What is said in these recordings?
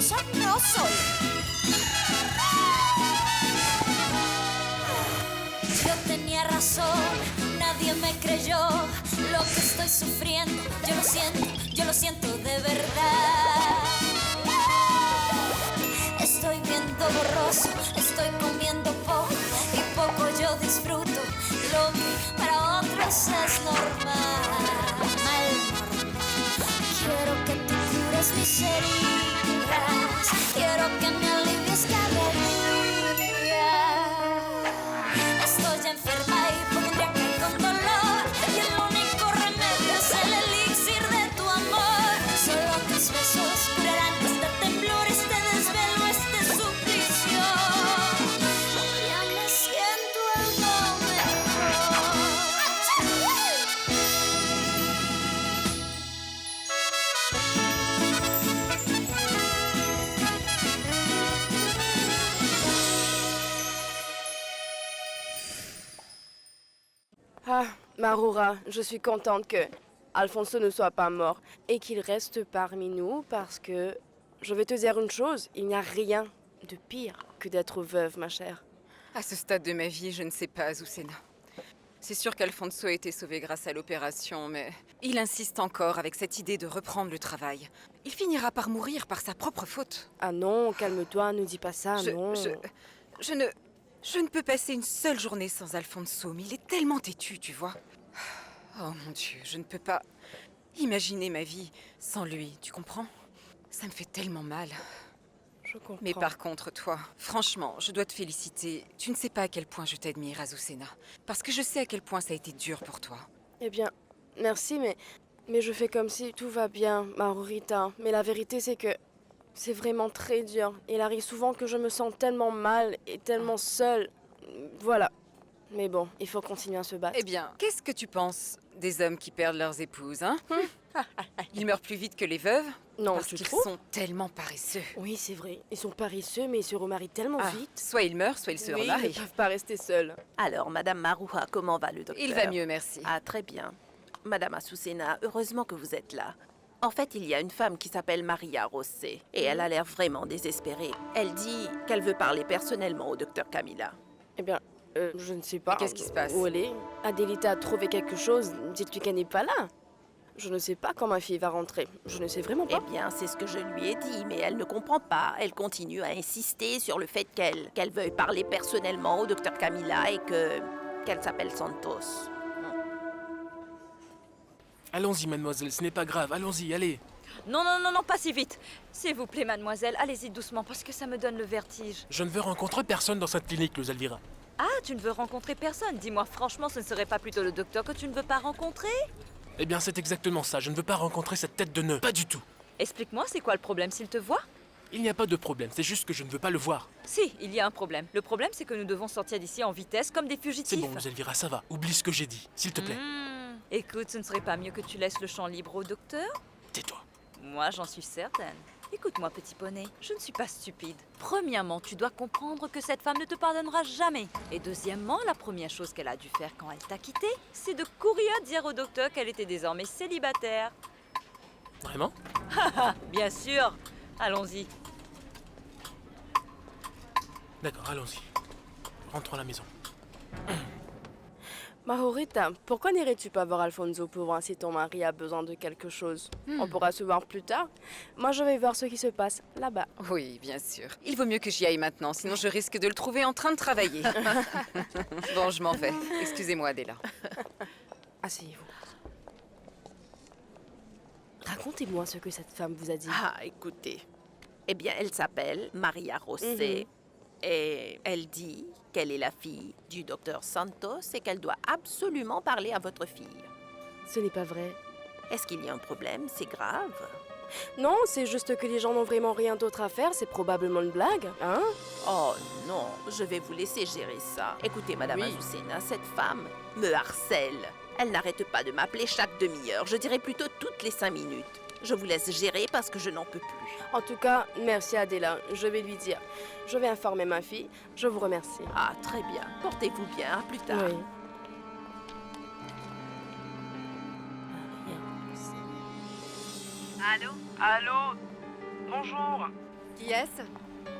peligrosa no soy. Yo tenía razón, nadie me creyó lo que estoy sufriendo. Yo lo siento de verdad. Estoy viendo borroso, estoy comiendo poco y poco yo disfruto. Lo que para otros es normal. Quiero que tú cures mis heridas, quiero que me alivies cada día. Estoy enferma y podría caer con dolor, y el único remedio es el elixir de tu amor. Solo tus besos curarán este temblor, este desvelo, este suplicio. Ya me siento algo mejor. Ah, Marura, je suis contente que Alfonso ne soit pas mort et qu'il reste parmi nous parce que, je vais te dire une chose, il n'y a rien de pire que d'être veuve, ma chère. À ce stade de ma vie, je ne sais pas, Azucena. C'est sûr qu'Alfonso a été sauvé grâce à l'opération, mais il insiste encore avec cette idée de reprendre le travail. Il finira par mourir par sa propre faute. Ah non, calme-toi, ne dis pas ça, non. Je ne peux passer une seule journée sans Alfonso, mais il est tellement têtu, tu vois. Oh mon Dieu, je ne peux pas imaginer ma vie sans lui, tu comprends? Ça me fait tellement mal. Je comprends. Mais par contre, toi, franchement, je dois te féliciter. Tu ne sais pas à quel point je t'admire, Azucena. Parce que je sais à quel point ça a été dur pour toi. Eh bien, merci, mais je fais comme si tout va bien, Marurita. Mais la vérité, c'est que c'est vraiment très dur. Il arrive souvent que je me sens tellement mal et tellement seule. Voilà. Mais bon, il faut continuer à se battre. Eh bien, qu'est-ce que tu penses des hommes qui perdent leurs épouses, hein? Ils meurent plus vite que les veuves? Non, parce tu qu'ils trouves? sont tellement paresseux. Oui, c'est vrai. Ils sont paresseux, mais ils se remarient tellement Ah, vite. soit ils meurent, soit ils se Oui, ils ne remarient. peuvent pas rester seuls. Alors, Madame Maruha, comment va le docteur? Il va mieux, merci. Ah, très bien. Madame Azucena, heureusement que vous êtes là. En fait, il y a une femme qui s'appelle Maria Rosset, et elle a l'air vraiment désespérée. Elle dit qu'elle veut parler personnellement au docteur Camilla. Eh bien, je ne sais pas. Et qu'est-ce qui se passe? Où elle est? Adelita a trouvé quelque chose. Dites-lui qu'elle n'est pas là. Je ne sais pas quand ma fille va rentrer. Je ne sais vraiment pas. Eh bien, c'est ce que je lui ai dit, mais elle ne comprend pas. Elle continue à insister sur le fait qu'elle veuille parler personnellement au docteur Camilla et qu'elle s'appelle Santos. Allons-y, mademoiselle, ce n'est pas grave. Allons-y, allez. Non, non, non, non, pas si vite. S'il vous plaît, mademoiselle, allez-y doucement parce que ça me donne le vertige. Je ne veux rencontrer personne dans cette clinique, Luz Elvira. Ah, tu ne veux rencontrer personne? Dis-moi franchement, ce ne serait pas plutôt le docteur que tu ne veux pas rencontrer? Eh bien, c'est exactement ça. Je ne veux pas rencontrer cette tête de nœud. Pas du tout. Explique-moi, c'est quoi le problème s'il te voit? Il n'y a pas de problème. C'est juste que je ne veux pas le voir. Si, il y a un problème. Le problème, c'est que nous devons sortir d'ici en vitesse comme des C'est fugitifs. bon, Luz Elvira, ça va. Oublie ce que j'ai dit, s'il te plaît. Écoute, ce ne serait pas mieux que tu laisses le champ libre au docteur? Tais-toi. Moi, j'en suis certaine. Écoute-moi, petit poney, je ne suis pas stupide. Premièrement, tu dois comprendre que cette femme ne te pardonnera jamais. Et deuxièmement, la première chose qu'elle a dû faire quand elle t'a quitté, c'est de courir dire au docteur qu'elle était désormais célibataire. Vraiment? Bien sûr. Allons-y. D'accord, allons-y. Rentrons à la maison. Marurita, pourquoi n'irais-tu pas voir Alfonso pour voir si ton mari a besoin de quelque chose? On pourra se voir plus tard. Moi, je vais voir ce qui se passe là-bas. Oui, bien sûr. Il vaut mieux que j'y aille maintenant, sinon je risque de le trouver en train de travailler. Bon, je m'en vais. Excusez-moi, Adela. Asseyez-vous. Racontez-moi ce que cette femme vous a dit. Ah, écoutez. Eh bien, elle s'appelle Maria Rosset. Et elle dit qu'elle est la fille du docteur Santos et qu'elle doit absolument parler à votre fille. Ce n'est pas vrai. Est-ce qu'il y a un problème? C'est grave? Non, c'est juste que les gens n'ont vraiment rien d'autre à faire. C'est probablement une blague, hein? Oh non, je vais vous laisser gérer ça. Écoutez, Madame Oui. Azucena, cette femme me harcèle. Elle n'arrête pas de m'appeler chaque demi-heure. Je dirais plutôt toutes les 5 minutes. Je vous laisse gérer parce que je n'en peux plus. En tout cas, merci Adela. Je vais lui dire. Je vais informer ma fille. Je vous remercie. Ah, très bien. Portez-vous bien. À plus tard. Oui. Allô? Allô? Bonjour. Qui est-ce?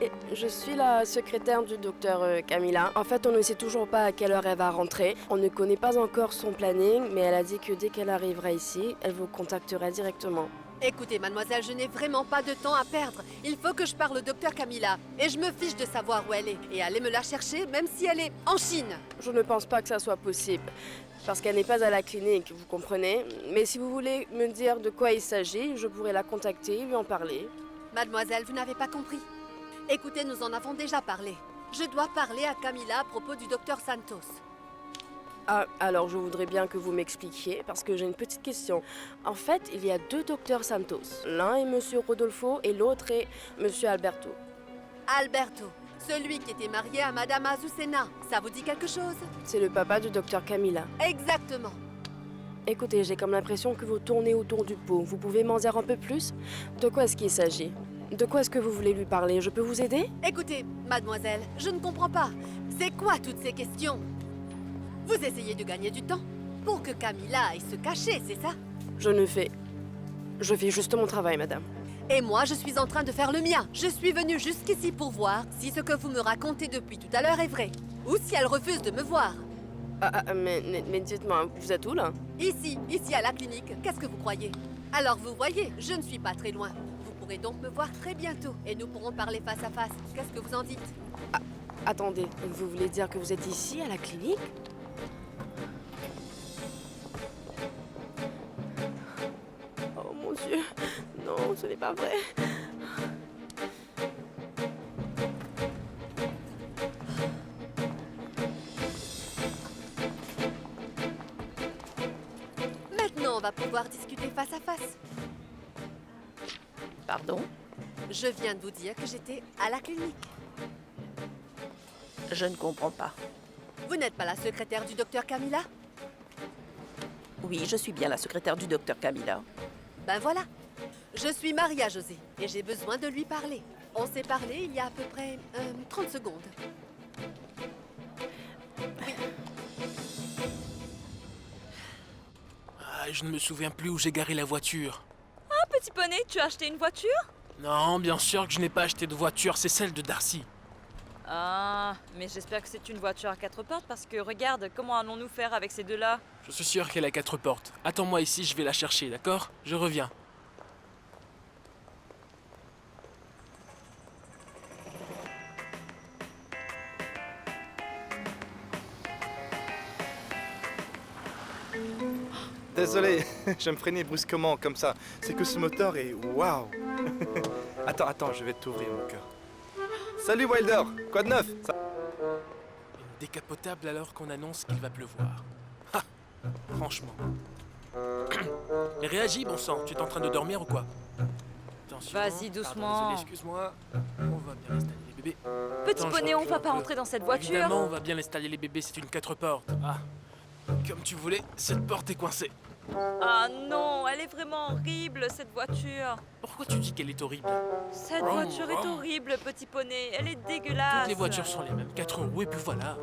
Et je suis la secrétaire du docteur Camilla. En fait, on ne sait toujours pas à quelle heure elle va rentrer. On ne connaît pas encore son planning, mais elle a dit que dès qu'elle arrivera ici, elle vous contactera directement. Écoutez, mademoiselle, je n'ai vraiment pas de temps à perdre. Il faut que je parle au docteur Camilla. Et je me fiche de savoir où elle est. Et allez me la chercher, même si elle est en Chine. Je ne pense pas que ça soit possible, parce qu'elle n'est pas à la clinique, vous comprenez? Mais si vous voulez me dire de quoi il s'agit, je pourrais la contacter et lui en parler. Mademoiselle, vous n'avez pas compris. Écoutez, nous en avons déjà parlé. Je dois parler à Camilla à propos du docteur Santos. Ah, alors je voudrais bien que vous m'expliquiez, parce que j'ai une petite question. En fait, il y a deux docteurs Santos. L'un est Monsieur Rodolfo et l'autre est Monsieur Alberto. Alberto, celui qui était marié à Madame Azucena. Ça vous dit quelque chose? C'est le papa du docteur Camilla. Exactement. Écoutez, j'ai comme l'impression que vous tournez autour du pot. Vous pouvez m'en dire un peu plus? De quoi est-ce qu'il s'agit? De quoi est-ce que vous voulez lui parler? Je peux vous aider? Écoutez, mademoiselle, je ne comprends pas. C'est quoi toutes ces questions? Vous essayez de gagner du temps pour que Camilla aille se cacher, c'est ça? Je fais juste mon travail, madame. Et moi, je suis en train de faire le mien. Je suis venue jusqu'ici pour voir si ce que vous me racontez depuis tout à l'heure est vrai. Ou si elle refuse de me voir. Mais dites-moi, vous êtes où, là? Ici à la clinique. Qu'est-ce que vous croyez? Alors vous voyez, je ne suis pas très loin. Vous pourrez donc me voir très bientôt. Et nous pourrons parler face à face. Qu'est-ce que vous en dites? Attendez, vous voulez dire que vous êtes ici, à la clinique? Oh mon Dieu, non, ce n'est pas vrai. Maintenant, on va pouvoir discuter face à face. Pardon? Je viens de vous dire que j'étais à la clinique. Je ne comprends pas. Vous n'êtes pas la secrétaire du docteur Camilla? Oui, je suis bien la secrétaire du docteur Camilla. Ben voilà. Je suis Maria José et j'ai besoin de lui parler. On s'est parlé il y a à peu près 30 secondes. Ah, je ne me souviens plus où j'ai garé la voiture. Ah, petit poney, tu as acheté une voiture? Non, bien sûr que je n'ai pas acheté de voiture, c'est celle de Darcy. Ah, mais j'espère que c'est une voiture à 4 portes parce que regarde, comment allons-nous faire avec ces deux-là? Je suis sûr qu'elle a 4 portes. Attends-moi ici, je vais la chercher, d'accord? Je reviens. Désolé, je me freinais brusquement comme ça. C'est que ce moteur est... Waouh. Attends, je vais t'ouvrir mon cœur. Salut Wilder, quoi de neuf? Une décapotable alors qu'on annonce qu'il va pleuvoir. Ha! Franchement. Mais réagis, bon sang, tu es en train de dormir ou quoi? Attention. Vas-y, doucement. Pardon, désolé, excuse-moi. On va bien installer les bébés. Petit Attends, je poney, on recule va un pas peu. entrer dans cette voiture. Évidemment, on va bien installer les bébés, c'est une 4 portes. Ah, comme tu voulais, cette porte est coincée. Ah non, elle est vraiment horrible, cette voiture. Pourquoi tu dis qu'elle est horrible? Cette Vroom, voiture est vroom. horrible, petit poney. Elle est dégueulasse. Toutes les voitures sont les mêmes, 4 roues et puis voilà.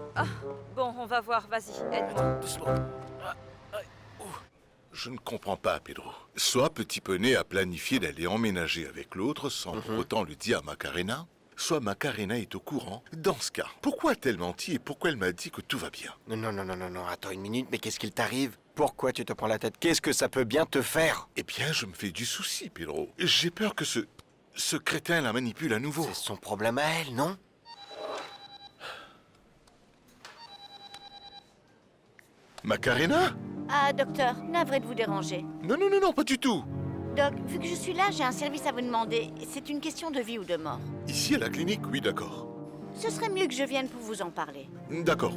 Bon, on va voir, vas-y, aide-moi. Attends, doucement. Ah, ah, oh. Je ne comprends pas, Pedro. Soit Petit Poney a planifié d'aller emménager avec l'autre sans pour autant le dire à Macarena, soit Macarena est au courant. Dans ce cas, pourquoi a-t-elle menti et pourquoi elle m'a dit que tout va bien? Non, attends une minute, mais qu'est-ce qu'il t'arrive? Pourquoi tu te prends la tête? Qu'est-ce que ça peut bien te faire? Eh bien, je me fais du souci, Pedro. J'ai peur que ce crétin la manipule à nouveau. C'est son problème à elle, non? Macarena? Ah, docteur, navré de vous déranger. Non, pas du tout. Doc, vu que je suis là, j'ai un service à vous demander. C'est une question de vie ou de mort. Ici à la clinique, oui, d'accord. Ce serait mieux que je vienne pour vous en parler. D'accord.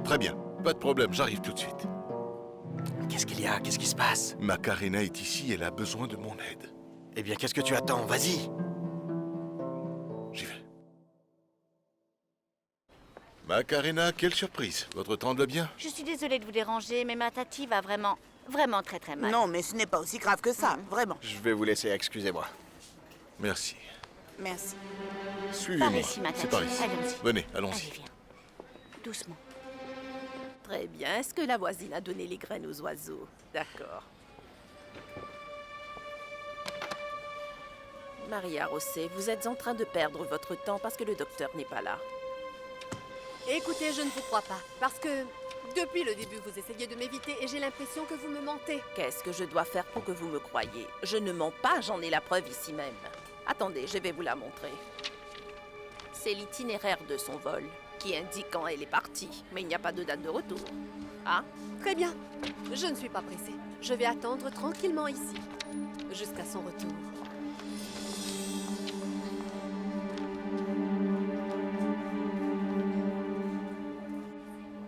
Très bien. Pas de problème, j'arrive tout de suite. Qu'est-ce qu'il y a? Qu'est-ce qui se passe? Macarena est ici, elle a besoin de mon aide. Eh bien, qu'est-ce que tu attends? Vas-y. J'y vais. Macarena, quelle surprise. Votre temps va bien? Je suis désolée de vous déranger, mais ma Tati va vraiment très mal. Non, mais ce n'est pas aussi grave que ça, vraiment. Je vais vous laisser, excusez-moi. Merci. Merci. Par Suivez-moi. ici, ma C'est Tati. par ici. Allons-y. Venez, Allez, allons-y. viens. Doucement. Très bien. Est-ce que la voisine a donné les graines aux oiseaux? D'accord. Maria Rosset, vous êtes en train de perdre votre temps parce que le docteur n'est pas là. Écoutez, je ne vous crois pas. Parce que depuis le début, vous essayez de m'éviter et j'ai l'impression que vous me mentez. Qu'est-ce que je dois faire pour que vous me croyiez? Je ne mens pas, j'en ai la preuve ici même. Attendez, je vais vous la montrer. C'est l'itinéraire de son vol, qui indique quand elle est partie, mais il n'y a pas de date de retour. Ah? Très bien. Je ne suis pas pressée. Je vais attendre tranquillement ici. Jusqu'à son retour.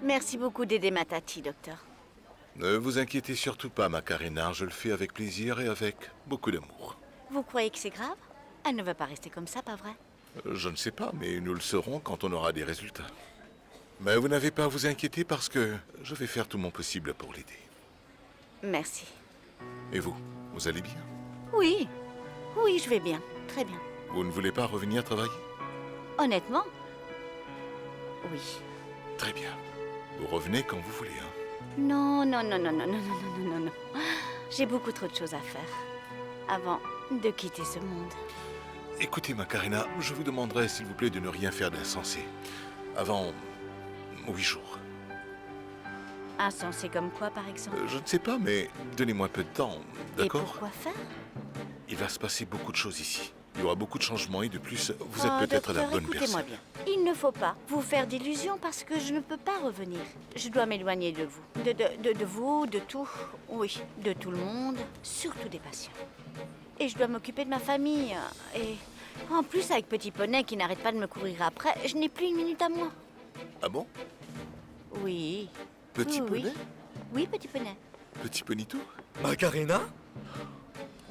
Merci beaucoup d'aider ma tati, docteur. Ne vous inquiétez surtout pas, Macarena. Je le fais avec plaisir et avec beaucoup d'amour. Vous croyez que c'est grave? Elle ne va pas rester comme ça, pas vrai? Je ne sais pas, mais nous le saurons quand on aura des résultats. Mais vous n'avez pas à vous inquiéter parce que je vais faire tout mon possible pour l'aider. Merci. Et vous, vous allez bien? Oui. Oui, je vais bien. Très bien. Vous ne voulez pas revenir travailler? Honnêtement? Oui. Très bien. Vous revenez quand vous voulez, hein? Non, non, non, non, non, non, non, non, non, non, non. J'ai beaucoup trop de choses à faire avant de quitter ce monde. Écoutez, Macarena, je vous demanderai, s'il vous plaît, de ne rien faire d'insensé. Avant 8 jours. Insensé comme quoi, par exemple? Je ne sais pas, mais donnez-moi un peu de temps, Et d'accord? pourquoi faire? Il va se passer beaucoup de choses ici. Il y aura beaucoup de changements et de plus, vous Oh, êtes peut-être la docteur, bonne écoutez-moi personne. bien. Il ne faut pas vous faire d'illusions parce que je ne peux pas revenir. Je dois m'éloigner de vous. De vous, de tout. Oui, de tout le monde, surtout des patients. Et je dois m'occuper de ma famille. Et en plus, avec Petit Poney qui n'arrête pas de me courir après, je n'ai plus une minute à moi. Ah bon? Oui. Petit Oui, oui. poney? Oui, Petit Poney. Petit ponito? Macarena?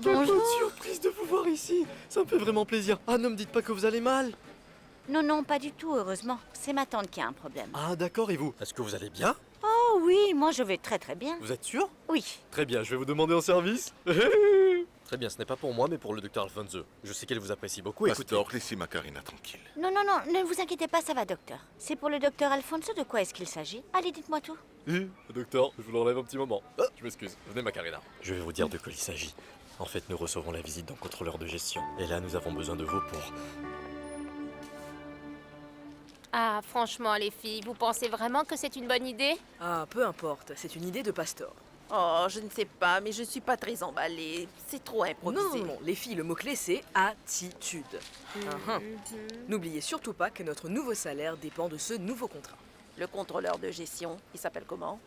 Bonjour. Quelle surprise de vous voir ici. Ça me fait vraiment plaisir. Ah, ne me dites pas que vous allez mal. Non, non, pas du tout, heureusement. C'est ma tante qui a un problème. Ah, d'accord, et vous? Est-ce que vous allez bien? Oh oui, moi je vais très très bien. Vous êtes sûr? Oui. Très bien, je vais vous demander un service. Très bien, ce n'est pas pour moi, mais pour le docteur Alfonso. Je sais qu'elle vous apprécie beaucoup. Pastor, laissez Macarena tranquille. Non, non, non, ne vous inquiétez pas, ça va, docteur. C'est pour le docteur Alfonso, de quoi est-ce qu'il s'agit? Allez, dites-moi tout. Docteur, je vous l'enlève un petit moment. Ah, je m'excuse. Venez, Macarena. Je vais vous dire de quoi il s'agit. En fait, nous recevons la visite d'un contrôleur de gestion. Et là, nous avons besoin de vous pour... Ah, franchement, les filles, vous pensez vraiment que c'est une bonne idée? Ah, peu importe, c'est une idée de Pastor. Oh, je ne sais pas, mais je suis pas très emballée. C'est trop improvisé. Non, les filles, le mot-clé, c'est attitude. N'oubliez surtout pas que notre nouveau salaire dépend de ce nouveau contrat. Le contrôleur de gestion, il s'appelle comment?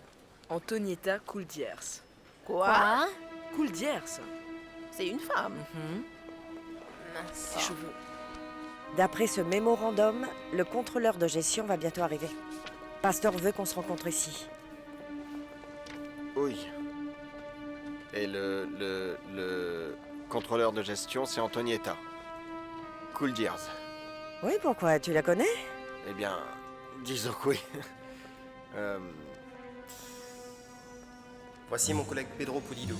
Antonietta Couldiers. Quoi? Couldiers. C'est une femme. Ses cheveux. D'après ce mémorandum, le contrôleur de gestion va bientôt arriver. Pasteur veut qu'on se rencontre ici. Oui. Et le contrôleur de gestion, c'est Antonietta. Couldiers. Oui, pourquoi? Tu la connais? Eh bien, disons que oui. Voici mon collègue Pedro Pulido.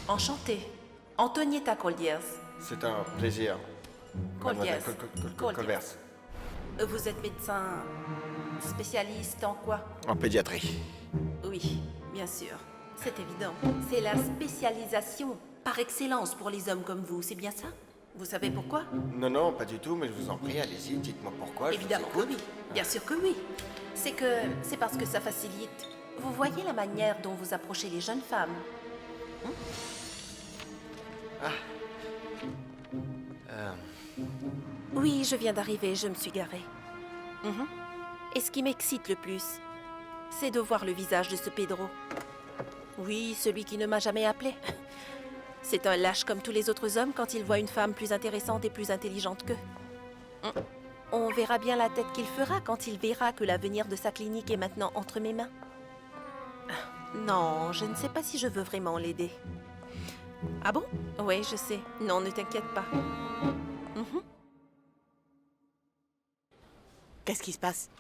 Enchanté. Antonietta Colliers. C'est un plaisir. Colliers. Colliers. Vous êtes médecin spécialiste en quoi? En pédiatrie. Oui, bien sûr. C'est évident. C'est la spécialisation par excellence pour les hommes comme vous, c'est bien ça? Vous savez pourquoi? Non, non, pas du tout, mais je vous en prie, allez-y, dites-moi pourquoi. Évidemment que oui. Bien sûr que oui. C'est parce que ça facilite. Vous voyez la manière dont vous approchez les jeunes femmes? Oui, je viens d'arriver, je me suis garée. Et ce qui m'excite le plus, c'est de voir le visage de ce Pedro. Oui, celui qui ne m'a jamais appelé. C'est un lâche comme tous les autres hommes quand il voit une femme plus intéressante et plus intelligente qu'eux. On verra bien la tête qu'il fera quand il verra que l'avenir de sa clinique est maintenant entre mes mains. Non, je ne sais pas si je veux vraiment l'aider. Ah bon? Oui, je sais. Non, ne t'inquiète pas. Qu'est-ce qui se passe?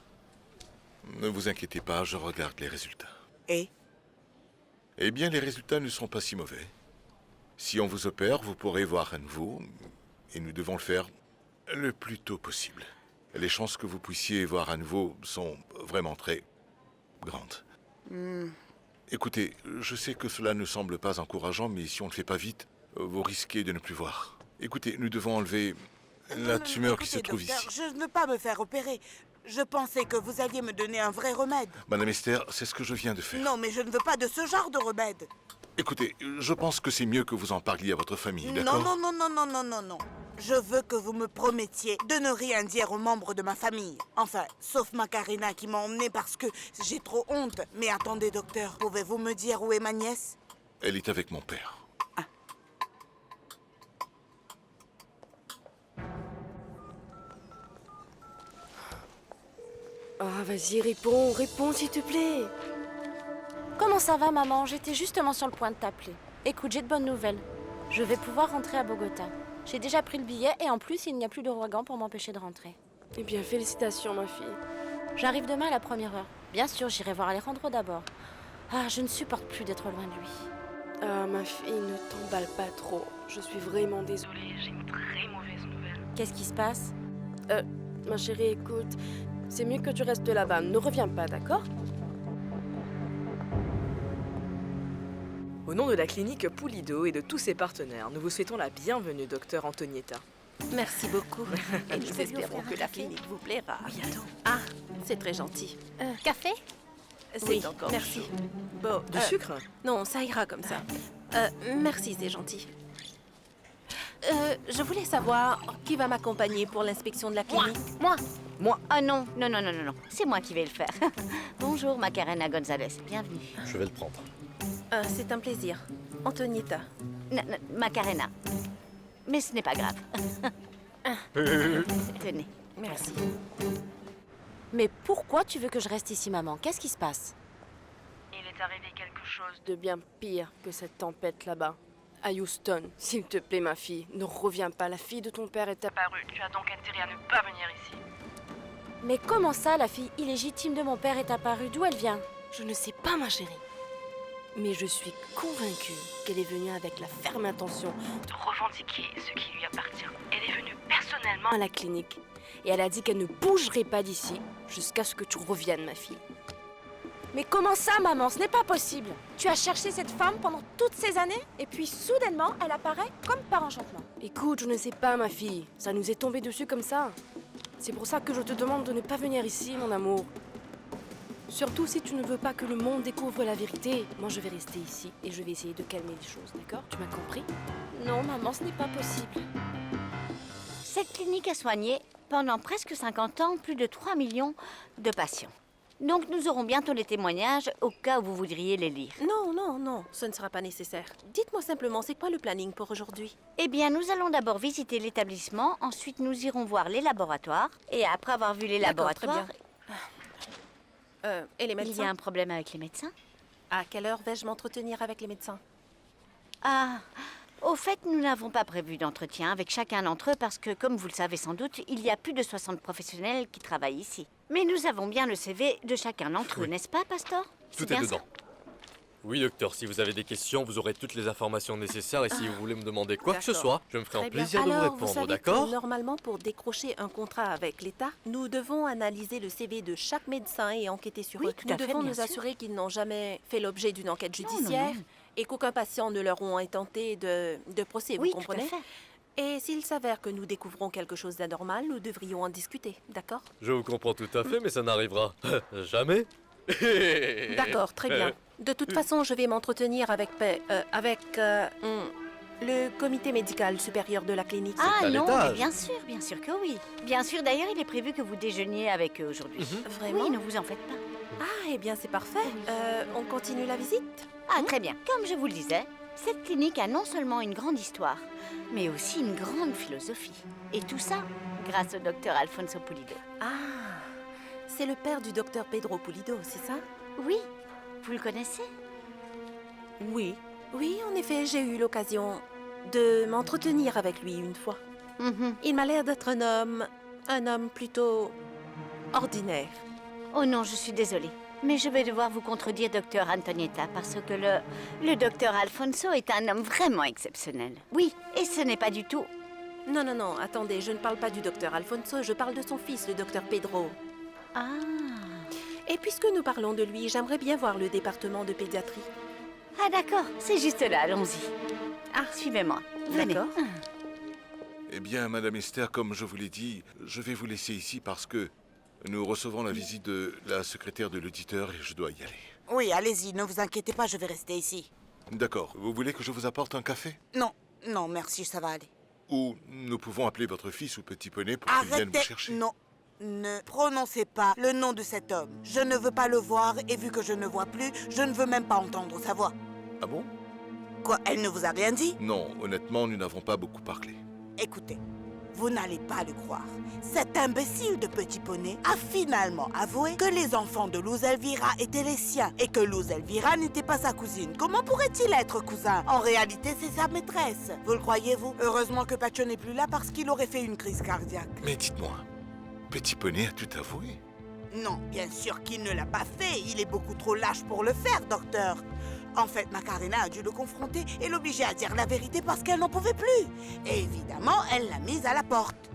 Ne vous inquiétez pas, je regarde les résultats. Et? Eh bien, les résultats ne sont pas si mauvais. Si on vous opère, vous pourrez voir à nouveau, et nous devons le faire le plus tôt possible. Les chances que vous puissiez voir à nouveau sont vraiment très grandes. Écoutez, je sais que cela ne semble pas encourageant, mais si on ne le fait pas vite, vous risquez de ne plus voir. Écoutez, nous devons enlever la tumeur qui se Écoutez, trouve docteur, ici. je ne veux pas me faire opérer. Je pensais que vous alliez me donner un vrai remède. Madame Esther, c'est ce que je viens de faire. Non, mais je ne veux pas de ce genre de remède. Écoutez, je pense que c'est mieux que vous en parliez à votre famille, Non, d'accord? non, non, non, non, non, non, non. Je veux que vous me promettiez de ne rien dire aux membres de ma famille. Enfin, sauf Macarena qui m'a emmenée parce que j'ai trop honte. Mais attendez, docteur, pouvez-vous me dire où est ma nièce? Elle est avec mon père. Ah, vas-y, réponds s'il te plaît. Comment ça va, maman? J'étais justement sur le point de t'appeler. Écoute, j'ai de bonnes nouvelles. Je vais pouvoir rentrer à Bogota. J'ai déjà pris le billet et en plus, il n'y a plus d'ouragan pour m'empêcher de rentrer. Eh bien, félicitations, ma fille. J'arrive demain à la première heure. Bien sûr, j'irai voir Alejandro d'abord. Ah, je ne supporte plus d'être loin de lui. Ah, ma fille, ne t'emballe pas trop. Je suis vraiment désolée, j'ai une très mauvaise nouvelle. Qu'est-ce qui se passe? Ma chérie, écoute, c'est mieux que tu restes là-bas. Ne reviens pas, d'accord? Au nom de la clinique Pulido et de tous ses partenaires, nous vous souhaitons la bienvenue, docteur Antonietta. Merci beaucoup. Et nous espérons que la clinique vous plaira. Oui, attends. Ah, c'est très gentil. Café? C'est Oui, encore merci. chaud. Bon, Du sucre? Non, ça ira comme ça. Merci, c'est gentil. Je voulais savoir qui va m'accompagner pour l'inspection de la clinique. Moi. Ah non, non, non, non, non, non. C'est moi qui vais le faire. Bonjour, Macarena Gonzalez. Bienvenue. Je vais le prendre. C'est un plaisir. Antonietta. Macarena. Mais ce n'est pas grave. Tenez. Merci. Mais pourquoi tu veux que je reste ici, maman? Qu'est-ce qui se passe? Il est arrivé quelque chose de bien pire que cette tempête là-bas. À Houston, s'il te plaît, ma fille, ne reviens pas. La fille de ton père est apparue. Tu as donc intérêt à ne pas venir ici. Mais comment ça, la fille illégitime de mon père est apparue? D'où elle vient? Je ne sais pas, ma chérie. Mais je suis convaincue qu'elle est venue avec la ferme intention de revendiquer ce qui lui appartient. Elle est venue personnellement à la clinique. Et elle a dit qu'elle ne bougerait pas d'ici jusqu'à ce que tu reviennes, ma fille. Mais comment ça, maman? Ce n'est pas possible. Tu as cherché cette femme pendant toutes ces années et puis soudainement, elle apparaît comme par enchantement. Écoute, je ne sais pas, ma fille. Ça nous est tombé dessus comme ça. C'est pour ça que je te demande de ne pas venir ici, mon amour. Surtout si tu ne veux pas que le monde découvre la vérité. Moi, je vais rester ici et je vais essayer de calmer les choses, d'accord? Tu m'as compris? Non, maman, ce n'est pas possible. Cette clinique a soigné, pendant presque 50 ans, plus de 3 millions de patients. Donc nous aurons bientôt les témoignages au cas où vous voudriez les lire. Non, non, non, ce ne sera pas nécessaire. Dites-moi simplement, c'est quoi le planning pour aujourd'hui? Eh bien, nous allons d'abord visiter l'établissement, ensuite nous irons voir les laboratoires, et après avoir vu les D'accord, très laboratoires... Et les Il médecins? y a un problème avec les médecins? À quelle heure vais-je m'entretenir avec les médecins? Ah, au fait, nous n'avons pas prévu d'entretien avec chacun d'entre eux parce que, comme vous le savez sans doute, il y a plus de 60 professionnels qui travaillent ici. Mais nous avons bien le CV de chacun d'entre eux, n'est-ce pas, Pastor? Tout est bien dedans. Oui, docteur, si vous avez des questions, vous aurez toutes les informations nécessaires et si vous voulez me demander quoi que ce D'accord. soit, je me ferai un Très bien. plaisir de vous Alors, vous répondre, savez d'accord? que normalement, pour décrocher un contrat avec l'État, nous devons analyser le CV de chaque médecin et enquêter sur Oui, eux. tout Nous à fait, devons bien nous sûr. assurer qu'ils n'ont jamais fait l'objet d'une enquête Non, judiciaire non. et qu'aucun patient ne leur ont intenté de procès, Oui, vous tout à comprenez? fait. Et s'il s'avère que nous découvrons quelque chose d'anormal, nous devrions en discuter, d'accord? Je vous comprends tout à fait, mais ça n'arrivera jamais. D'accord, très bien. De toute façon, je vais m'entretenir avec le comité médical supérieur de la clinique. Ah à non, l'étage. mais bien sûr que oui. Bien sûr, d'ailleurs, il est prévu que vous déjeuniez avec eux aujourd'hui. Vraiment? Oui, ne vous en faites pas. Ah, eh bien, c'est parfait. On continue la visite? Ah, très bien. Comme je vous le disais, cette clinique a non seulement une grande histoire, mais aussi une grande philosophie. Et tout ça grâce au docteur Alfonso Pulido. Ah, c'est le père du docteur Pedro Pulido, c'est ça? Oui, vous le connaissez? Oui. Oui, en effet, j'ai eu l'occasion de m'entretenir avec lui une fois. Il m'a l'air d'être un homme plutôt ordinaire. Oh non, je suis désolée. Mais je vais devoir vous contredire, docteur Antonietta, parce que le docteur Alfonso est un homme vraiment exceptionnel. Oui, et ce n'est pas du tout... Non, non, non, attendez, je ne parle pas du docteur Alfonso, je parle de son fils, le docteur Pedro. Ah. Et puisque nous parlons de lui, j'aimerais bien voir le département de pédiatrie. Ah d'accord, c'est juste là, allons-y. Ah, suivez-moi. Venez. D'accord. Eh bien, Madame Esther, comme je vous l'ai dit, je vais vous laisser ici parce que nous recevons la visite de la secrétaire de l'auditeur et je dois y aller. Oui, allez-y, ne vous inquiétez pas, je vais rester ici. D'accord. Vous voulez que je vous apporte un café? Non, non, merci, ça va aller. Ou nous pouvons appeler votre fils ou petit poney pour qu'il vienne vous chercher. Non, ne prononcez pas le nom de cet homme. Je ne veux pas le voir et vu que je ne vois plus, je ne veux même pas entendre sa voix. Ah bon? Quoi, elle ne vous a rien dit? Non, honnêtement, nous n'avons pas beaucoup parlé. Écoutez, vous n'allez pas le croire. Cet imbécile de Petit Poney a finalement avoué que les enfants de Luz Elvira étaient les siens et que Luz Elvira n'était pas sa cousine. Comment pourrait-il être cousin? En réalité, c'est sa maîtresse. Vous le croyez, vous? Heureusement que Patcho n'est plus là parce qu'il aurait fait une crise cardiaque. Mais dites-moi, Petit Poney a tout avoué? Non, bien sûr qu'il ne l'a pas fait. Il est beaucoup trop lâche pour le faire, docteur. En fait, Macarena a dû le confronter et l'obliger à dire la vérité parce qu'elle n'en pouvait plus. Et évidemment, elle l'a mise à la porte.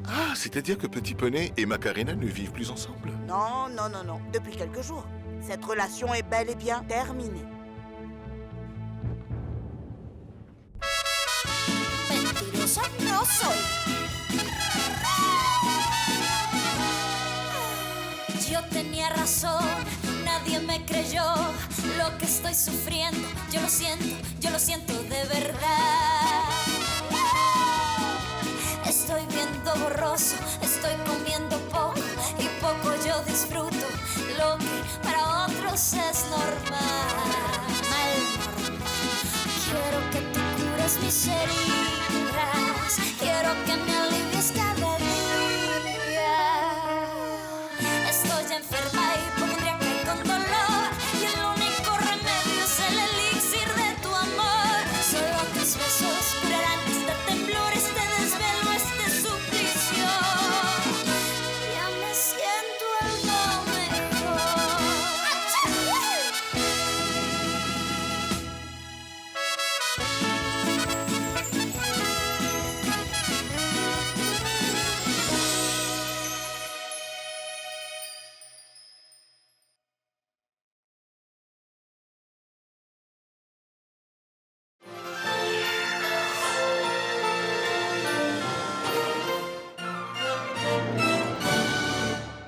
Ah, c'est-à-dire que Petit Poney et Macarena ne vivent plus ensemble? Non, non, non, non. Depuis quelques jours. Cette relation est bel et bien terminée. Mentirosa no soy. Yo tenía razón, nadie me creyó lo que estoy sufriendo. Yo lo siento de verdad.